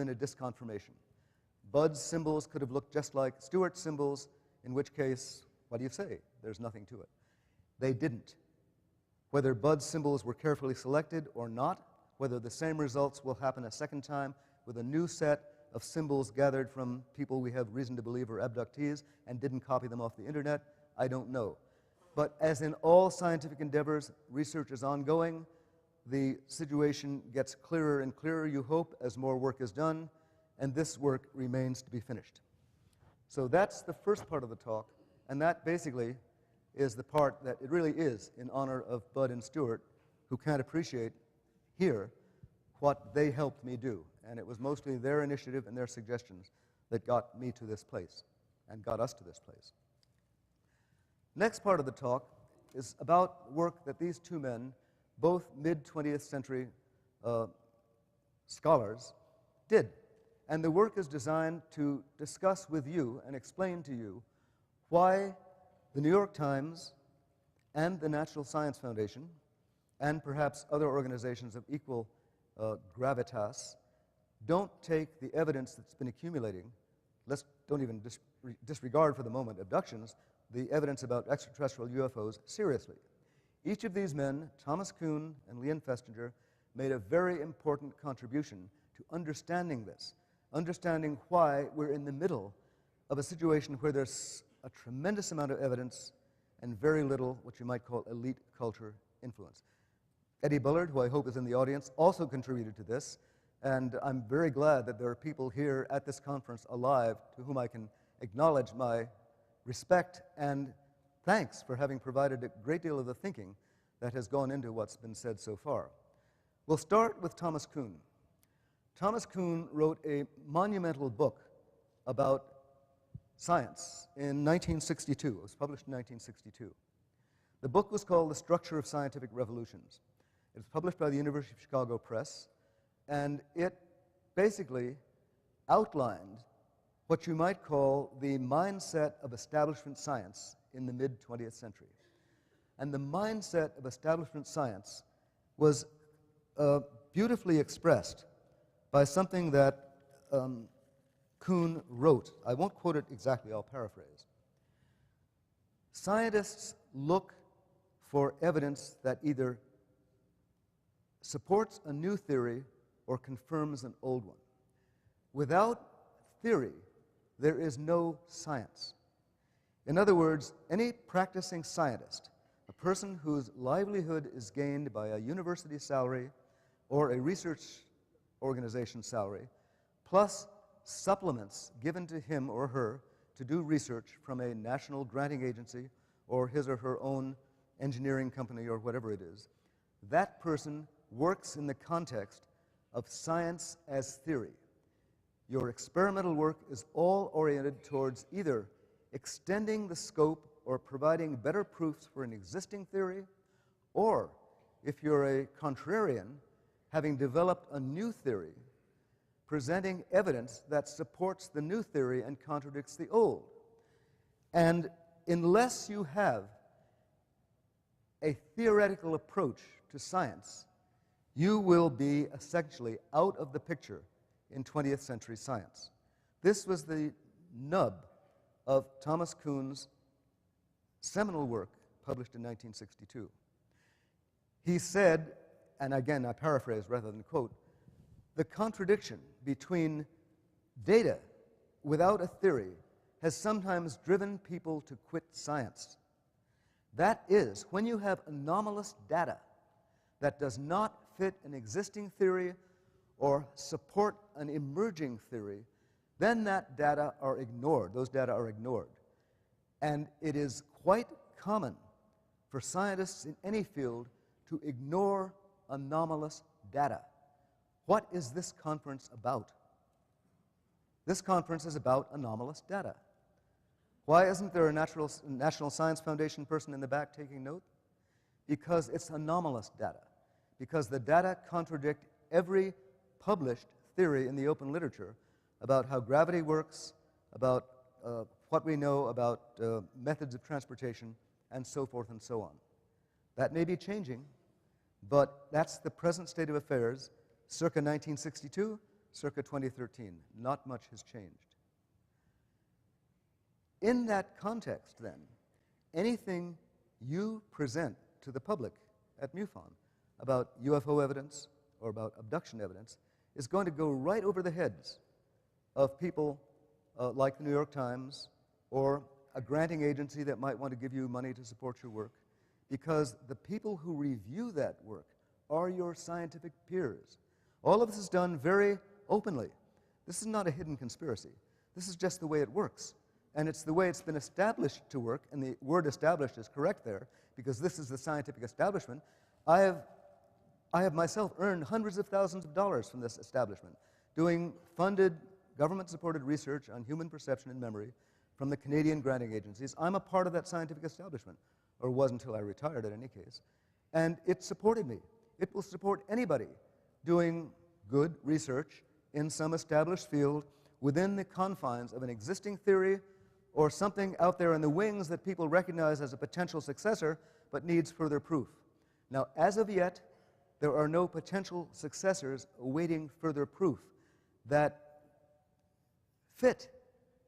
been a disconfirmation. Budd's symbols could have looked just like Stewart's symbols, in which case, what do you say? There's nothing to it. They didn't. Whether Budd's symbols were carefully selected or not, whether the same results will happen a second time with a new set of symbols gathered from people we have reason to believe are abductees and didn't copy them off the internet, I don't know. But as in all scientific endeavors, research is ongoing. The situation gets clearer and clearer, you hope, as more work is done, and this work remains to be finished. So that's the first part of the talk, and that basically is the part that it really is in honor of Bud and Stewart, who can't appreciate here what they helped me do. And it was mostly their initiative and their suggestions that got me to this place and got us to this place. Next part of the talk is about work that these two men, both mid-20th century scholars, did. And the work is designed to discuss with you and explain to you why the New York Times and the National Science Foundation, and perhaps other organizations of equal gravitas, don't take the evidence that's been accumulating. Don't even disregard for the moment abductions, the evidence about extraterrestrial UFOs seriously. Each of these men, Thomas Kuhn and Leon Festinger, made a very important contribution to understanding this, understanding why we're in the middle of a situation where there's a tremendous amount of evidence and very little what you might call elite culture influence. Eddie Bullard, who I hope is in the audience, also contributed to this, and I'm very glad that there are people here at this conference alive to whom I can acknowledge my respect and thanks for having provided a great deal of the thinking that has gone into what's been said so far. We'll start with Thomas Kuhn. Thomas Kuhn wrote a monumental book about science in 1962. It was published in 1962. The book was called The Structure of Scientific Revolutions. It was published by the University of Chicago Press, and it basically outlined what you might call the mindset of establishment science in the mid-20th century. And the mindset of establishment science was beautifully expressed by something that Kuhn wrote. I won't quote it exactly, I'll paraphrase. Scientists look for evidence that either supports a new theory or confirms an old one. Without theory, there is no science. In other words, any practicing scientist, a person whose livelihood is gained by a university salary or a research organization salary, plus supplements given to him or her to do research from a national granting agency or his or her own engineering company or whatever it is, that person works in the context of science as theory. Your experimental work is all oriented towards either extending the scope or providing better proofs for an existing theory, or, if you're a contrarian, having developed a new theory, presenting evidence that supports the new theory and contradicts the old. And unless you have a theoretical approach to science, you will be essentially out of the picture in 20th century science. This was the nub of Thomas Kuhn's seminal work published in 1962. He said, and again I paraphrase rather than quote, the contradiction between data without a theory has sometimes driven people to quit science. That is, when you have anomalous data that does not fit an existing theory or support an emerging theory, then that data are ignored. Those data are ignored. And it is quite common for scientists in any field to ignore anomalous data. What is this conference about? This conference is about anomalous data. Why isn't there a National Science Foundation person in the back taking note? Because it's anomalous data. Because the data contradict every published theory in the open literature about how gravity works, about what we know about methods of transportation, and so forth and so on. That may be changing, but that's the present state of affairs circa 1962, circa 2013. Not much has changed. In that context, then, anything you present to the public at MUFON about UFO evidence or about abduction evidence is going to go right over the heads of people like the New York Times or a granting agency that might want to give you money to support your work, because the people who review that work are your scientific peers. All of this is done very openly. This is not a hidden conspiracy. This is just the way it works. And it's the way it's been established to work, and the word established is correct there, because this is the scientific establishment. I have myself earned hundreds of thousands of dollars from this establishment, doing funded, government-supported research on human perception and memory from the Canadian granting agencies. I'm a part of that scientific establishment, or was until I retired in any case. And it supported me. It will support anybody doing good research in some established field within the confines of an existing theory or something out there in the wings that people recognize as a potential successor but needs further proof. Now, as of yet, there are no potential successors awaiting further proof that fit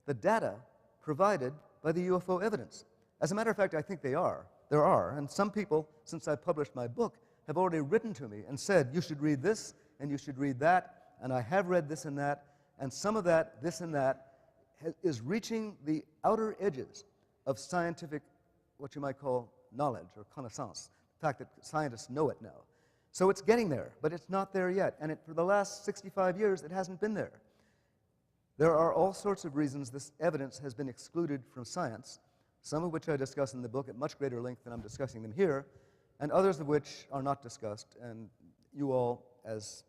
the data provided by the UFO evidence. As a matter of fact, I think there are, and some people, since I published my book, have already written to me and said, you should read this, and you should read that, and I have read this and that, and some of that, this and that, is reaching the outer edges of scientific, what you might call knowledge or connaissance, the fact that scientists know it now. So it's getting there, but it's not there yet, and for the last 65 years, it hasn't been there. There are all sorts of reasons this evidence has been excluded from science, some of which I discuss in the book at much greater length than I'm discussing them here, and others of which are not discussed, and you all, as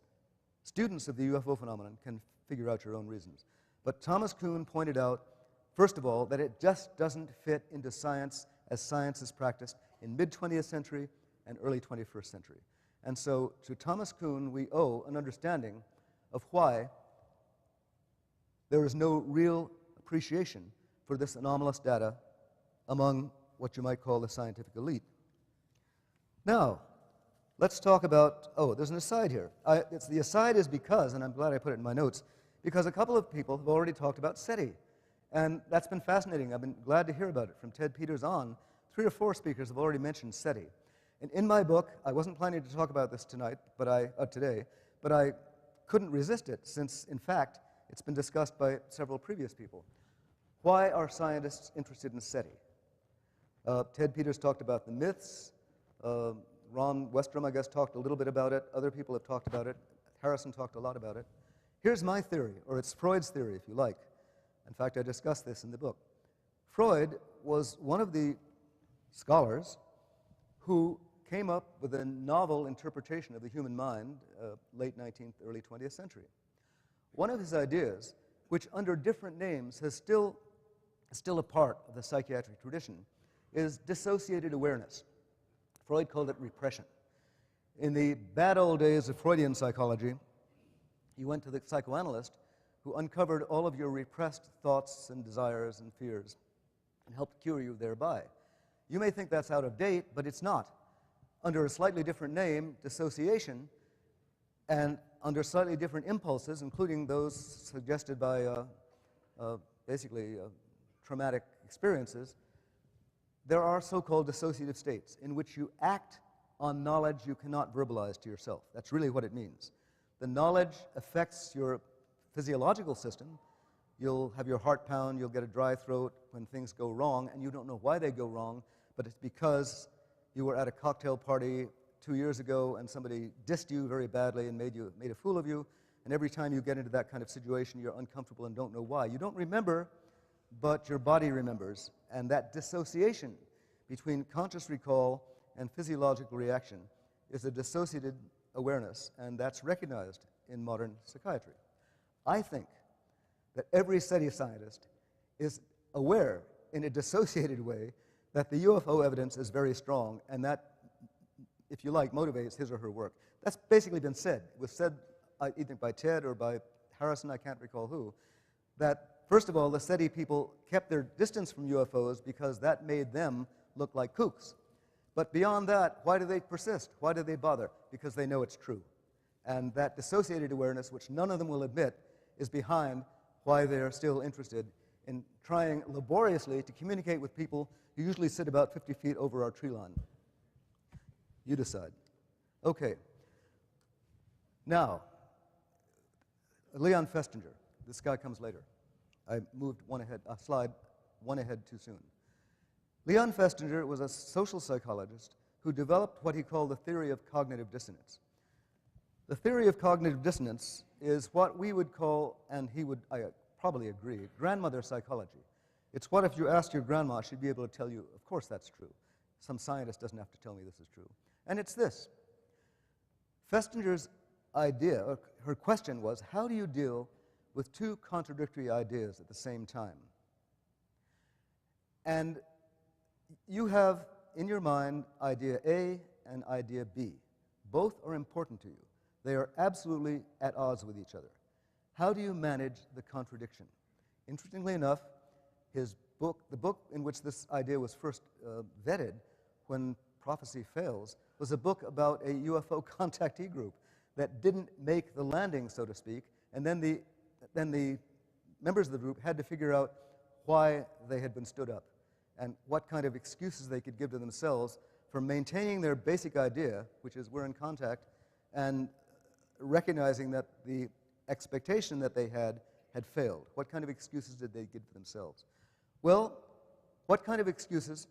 students of the UFO phenomenon, can figure out your own reasons. But Thomas Kuhn pointed out, first of all, that it just doesn't fit into science as science is practiced in mid-20th century and early 21st century. And so to Thomas Kuhn, we owe an understanding of why there is no real appreciation for this anomalous data among what you might call the scientific elite. Now, let's talk about, there's an aside here. The aside is because, and I'm glad I put it in my notes, because a couple of people have already talked about SETI. And that's been fascinating. I've been glad to hear about it. From Ted Peters on, 3 or 4 speakers have already mentioned SETI. And in my book, I wasn't planning to talk about this today, but I couldn't resist it since, in fact, it's been discussed by several previous people. Why are scientists interested in SETI? Ted Peters talked about the myths. Ron Westrom, I guess, talked a little bit about it. Other people have talked about it. Harrison talked a lot about it. Here's my theory, or it's Freud's theory, if you like. In fact, I discuss this in the book. Freud was one of the scholars who came up with a novel interpretation of the human mind, late 19th, early 20th century. One of his ideas, which under different names is still a part of the psychiatric tradition, is dissociated awareness. Freud called it repression. In the bad old days of Freudian psychology, you went to the psychoanalyst who uncovered all of your repressed thoughts and desires and fears and helped cure you thereby. You may think that's out of date, but it's not. Under a slightly different name, dissociation, and under slightly different impulses, including those suggested by basically traumatic experiences, there are so-called dissociative states in which you act on knowledge you cannot verbalize to yourself. That's really what it means. The knowledge affects your physiological system. You'll have your heart pound, you'll get a dry throat when things go wrong, and you don't know why they go wrong, but it's because you were at a cocktail party 2 years ago and somebody dissed you very badly and made a fool of you, and every time you get into that kind of situation, you're uncomfortable and don't know why. You don't remember, but your body remembers, and that dissociation between conscious recall and physiological reaction is a dissociated awareness, and that's recognized in modern psychiatry. I think that every SETI scientist is aware in a dissociated way that the UFO evidence is very strong, and that, if you like, motivates his or her work. That's basically been said. It was said either by Ted or by Harrison, I can't recall who, that first of all, the SETI people kept their distance from UFOs because that made them look like kooks. But beyond that, why do they persist? Why do they bother? Because they know it's true. And that dissociated awareness, which none of them will admit, is behind why they're still interested in trying laboriously to communicate with people who usually sit about 50 feet over our tree line. You decide. Okay. Now, Leon Festinger. This guy comes later. I moved a slide one ahead too soon. Leon Festinger was a social psychologist who developed what he called the theory of cognitive dissonance. The theory of cognitive dissonance is what we would call, and he would probably agree, grandmother psychology. It's what if you asked your grandma, she'd be able to tell you, of course that's true. Some scientist doesn't have to tell me this is true. And it's this. Festinger's idea, or her question was, how do you deal with two contradictory ideas at the same time? And you have in your mind idea A and idea B. Both are important to you. They are absolutely at odds with each other. How do you manage the contradiction? Interestingly enough, his book, the book in which this idea was first vetted, When Prophecy Fails, was a book about a UFO contactee group that didn't make the landing, so to speak, and then the members of the group had to figure out why they had been stood up and what kind of excuses they could give to themselves for maintaining their basic idea, which is we're in contact, and recognizing that the expectation that they had failed. What kind of excuses did they give to themselves? Well, what kind of excuses,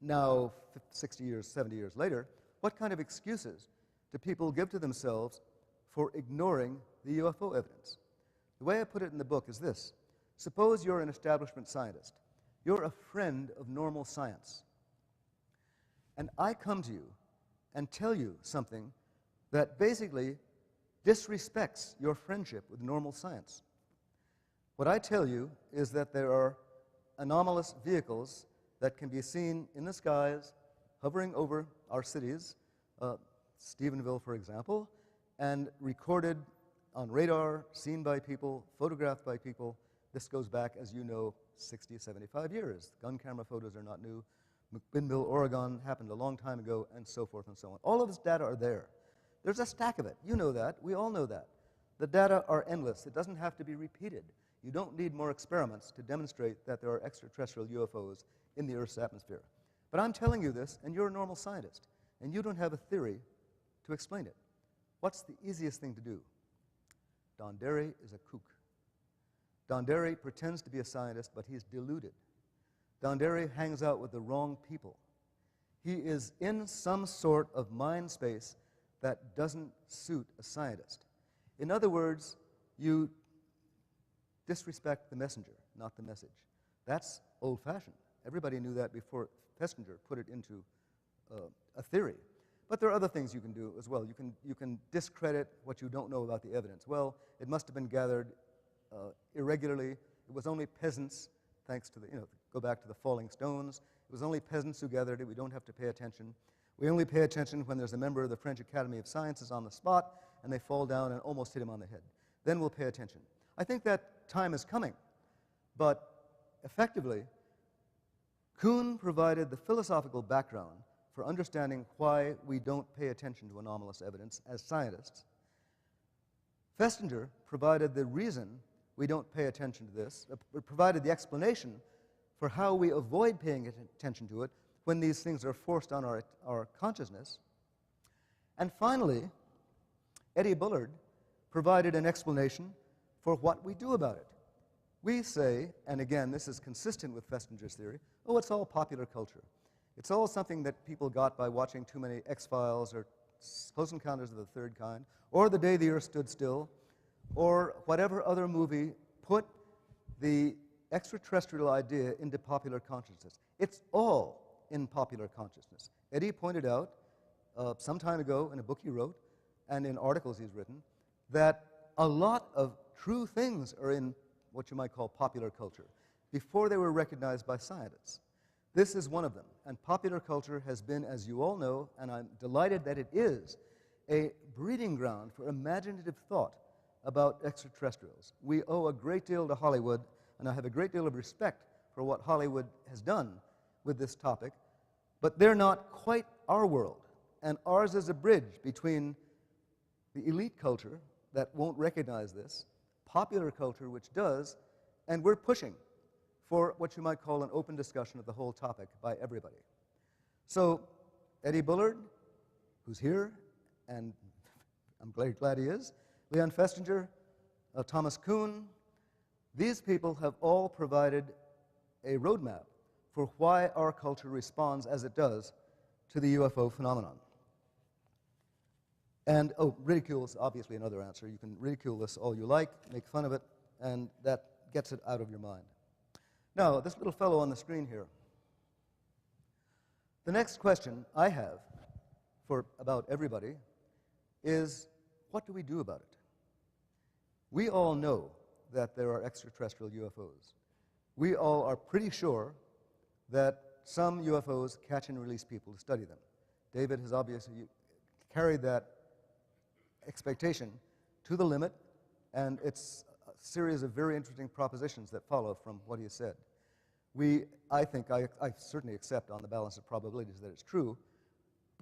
now 60 years, 70 years later, what kind of excuses do people give to themselves for ignoring the UFO evidence? The way I put it in the book is this. Suppose you're an establishment scientist. You're a friend of normal science. And I come to you and tell you something that basically disrespects your friendship with normal science. What I tell you is that there are anomalous vehicles that can be seen in the skies, hovering over our cities, Stephenville, for example, and recorded on radar, seen by people, photographed by people. This goes back, as you know, 60, 75 years. Gun camera photos are not new. McMinnville, Oregon happened a long time ago, and so forth and so on. All of this data are there. There's a stack of it. You know that. We all know that. The data are endless. It doesn't have to be repeated. You don't need more experiments to demonstrate that there are extraterrestrial UFOs in the Earth's atmosphere. But I'm telling you this, and you're a normal scientist, and you don't have a theory to explain it. What's the easiest thing to do? Don Derry is a kook. Don Derry pretends to be a scientist, but he's deluded. Don Derry hangs out with the wrong people. He is in some sort of mind space that doesn't suit a scientist. In other words, you disrespect the messenger, not the message. That's old-fashioned. Everybody knew that before Festinger put it into a theory. But there are other things you can do as well. You can discredit what you don't know about the evidence. Well, it must have been gathered irregularly. It was only peasants, thanks to the, go back to the falling stones. It was only peasants who gathered it. We don't have to pay attention. We only pay attention when there's a member of the French Academy of Sciences on the spot and they fall down and almost hit him on the head. Then we'll pay attention. I think that time is coming. But effectively, Kuhn provided the philosophical background for understanding why we don't pay attention to anomalous evidence as scientists. Festinger provided the reason we don't pay attention to this, provided the explanation for how we avoid paying attention to it when these things are forced on our consciousness. And finally, Eddie Bullard provided an explanation for what we do about it. We say, and again, this is consistent with Festinger's theory, oh, it's all popular culture. It's all something that people got by watching too many X-Files or Close Encounters of the Third Kind, or The Day the Earth Stood Still, or whatever other movie put the extraterrestrial idea into popular consciousness. It's all in popular consciousness. Eddie pointed out some time ago in a book he wrote and in articles he's written that a lot of true things are in what you might call popular culture before they were recognized by scientists. This is one of them, and popular culture has been, as you all know, and I'm delighted that it is, a breeding ground for imaginative thought about extraterrestrials. We owe a great deal to Hollywood, and I have a great deal of respect for what Hollywood has done with this topic, but they're not quite our world, and ours is a bridge between the elite culture that won't recognize this, popular culture which does, and we're pushing for what you might call an open discussion of the whole topic by everybody. So Eddie Bullard, who's here, and I'm glad he is, Leon Festinger, Thomas Kuhn, these people have all provided a roadmap for why our culture responds as it does to the UFO phenomenon. And, ridicule is obviously another answer. You can ridicule this all you like, make fun of it, and that gets it out of your mind. Now, this little fellow on the screen here. The next question I have for about everybody is, what do we do about it? We all know that there are extraterrestrial UFOs. We all are pretty sure that some UFOs catch and release people to study them. David has obviously carried that expectation to the limit, and it's a series of very interesting propositions that follow from what he has said. I think I certainly accept on the balance of probabilities that it's true,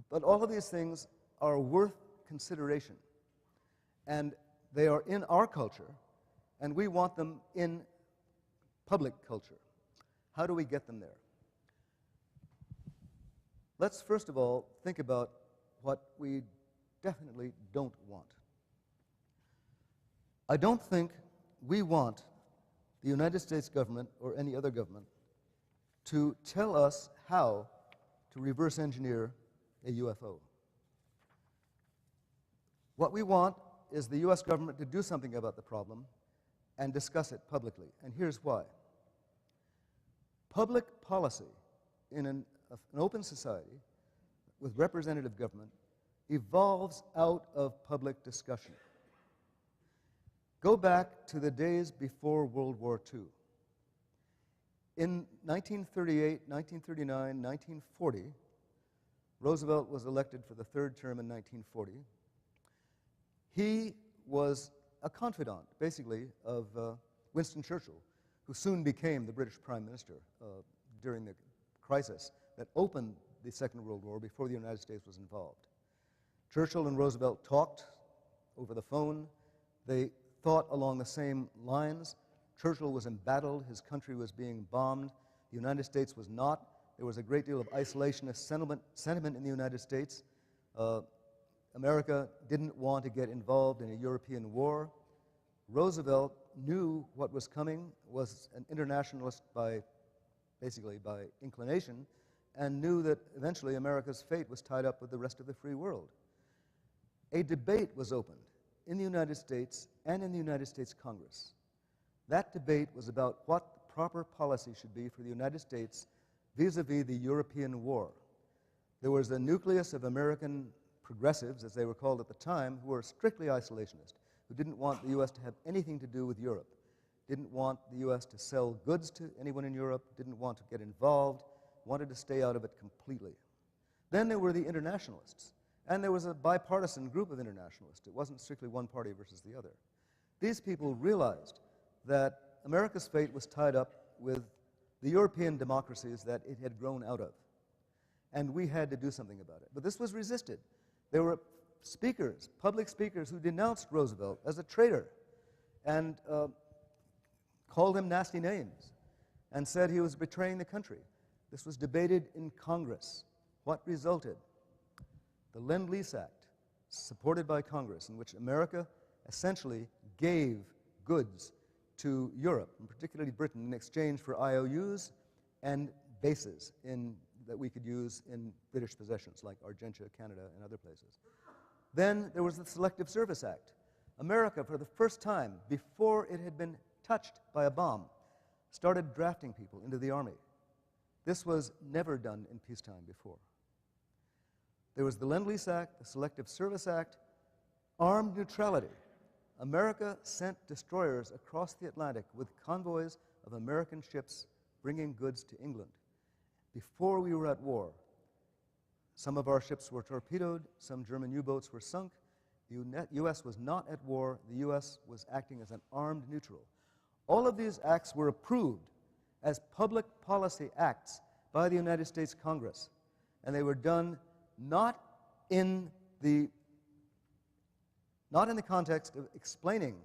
but all of these things are worth consideration, and they are in our culture, and we want them in public culture. How do we get them there? Let's first of all think about what we definitely don't want. I don't think we want the United States government or any other government to tell us how to reverse engineer a UFO. What we want is the US government to do something about the problem and discuss it publicly. And here's why. Public policy in an open society with representative government evolves out of public discussion. Go back to the days before World War II. In 1938, 1939, 1940, Roosevelt was elected for the third term in 1940. He was a confidant, basically, of Winston Churchill, who soon became the British Prime Minister during the crisis that opened the Second World War before the United States was involved. Churchill and Roosevelt talked over the phone. They thought along the same lines. Churchill was embattled. His country was being bombed. The United States was not. There was a great deal of isolationist sentiment in the United States. America didn't want to get involved in a European war. Roosevelt knew what was coming, was an internationalist basically by inclination, and knew that eventually America's fate was tied up with the rest of the free world. A debate was opened in the United States and in the United States Congress. That debate was about what the proper policy should be for the United States vis-a-vis the European war. There was a nucleus of American progressives, as they were called at the time, who were strictly isolationist, who didn't want the U.S. to have anything to do with Europe, didn't want the U.S. to sell goods to anyone in Europe, didn't want to get involved, wanted to stay out of it completely. Then there were the internationalists, and there was a bipartisan group of internationalists. It wasn't strictly one party versus the other. These people realized that America's fate was tied up with the European democracies that it had grown out of, and we had to do something about it. But this was resisted. There were speakers, public speakers, who denounced Roosevelt as a traitor and called him nasty names and said he was betraying the country. This was debated in Congress. What resulted? The Lend-Lease Act, supported by Congress, in which America essentially gave goods to Europe, and particularly Britain, in exchange for IOUs and bases that we could use in British possessions, like Argentia, Canada, and other places. Then there was the Selective Service Act. America, for the first time, before it had been touched by a bomb, started drafting people into the Army. This was never done in peacetime before. There was the Lend-Lease Act, the Selective Service Act, armed neutrality. America sent destroyers across the Atlantic with convoys of American ships bringing goods to England. Before we were at war, some of our ships were torpedoed, some German U-boats were sunk. The U.S. was not at war. The U.S. was acting as an armed neutral. All of these acts were approved as public policy acts by the United States Congress, and they were done not not in the context of explaining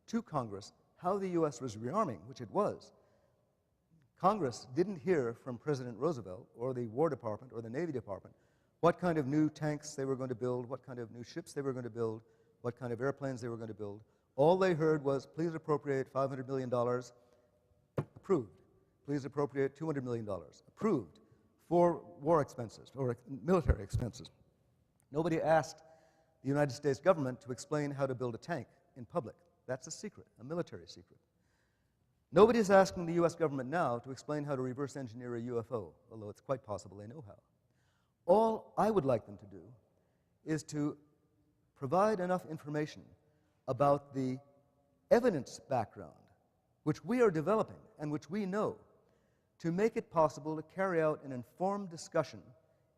to Congress how the U.S. was rearming, which it was. Congress didn't hear from President Roosevelt or the War Department or the Navy Department what kind of new tanks they were going to build, what kind of new ships they were going to build, what kind of airplanes they were going to build. All they heard was, please appropriate $500 million, approved. Please appropriate $200 million, approved, for war expenses, or military expenses. Nobody asked the United States government to explain how to build a tank in public. That's a secret, a military secret. Nobody is asking the U.S. government now to explain how to reverse engineer a UFO, although it's quite possible they know how. All I would like them to do is to provide enough information about the evidence background, which we are developing and which we know, to make it possible to carry out an informed discussion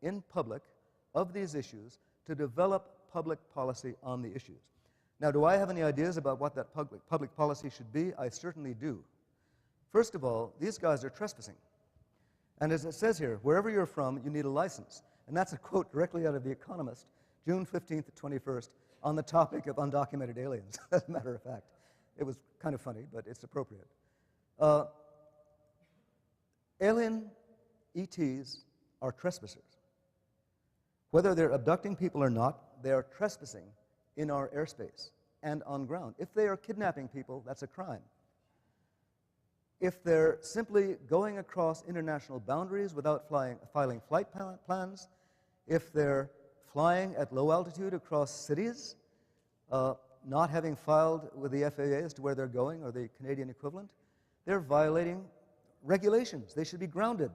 in public of these issues, to develop public policy on the issues. Now, do I have any ideas about what that public policy should be? I certainly do. First of all, these guys are trespassing. And as it says here, wherever you're from, you need a license. And that's a quote directly out of The Economist, June 15th to 21st, on the topic of undocumented aliens, as a matter of fact. It was kind of funny, but it's appropriate. Alien ETs are trespassers. Whether they're abducting people or not, they are trespassing in our airspace and on ground. If they are kidnapping people, that's a crime. If they're simply going across international boundaries without filing flight plans, if they're flying at low altitude across cities, not having filed with the FAA as to where they're going, or the Canadian equivalent, they're violating regulations. They should be grounded.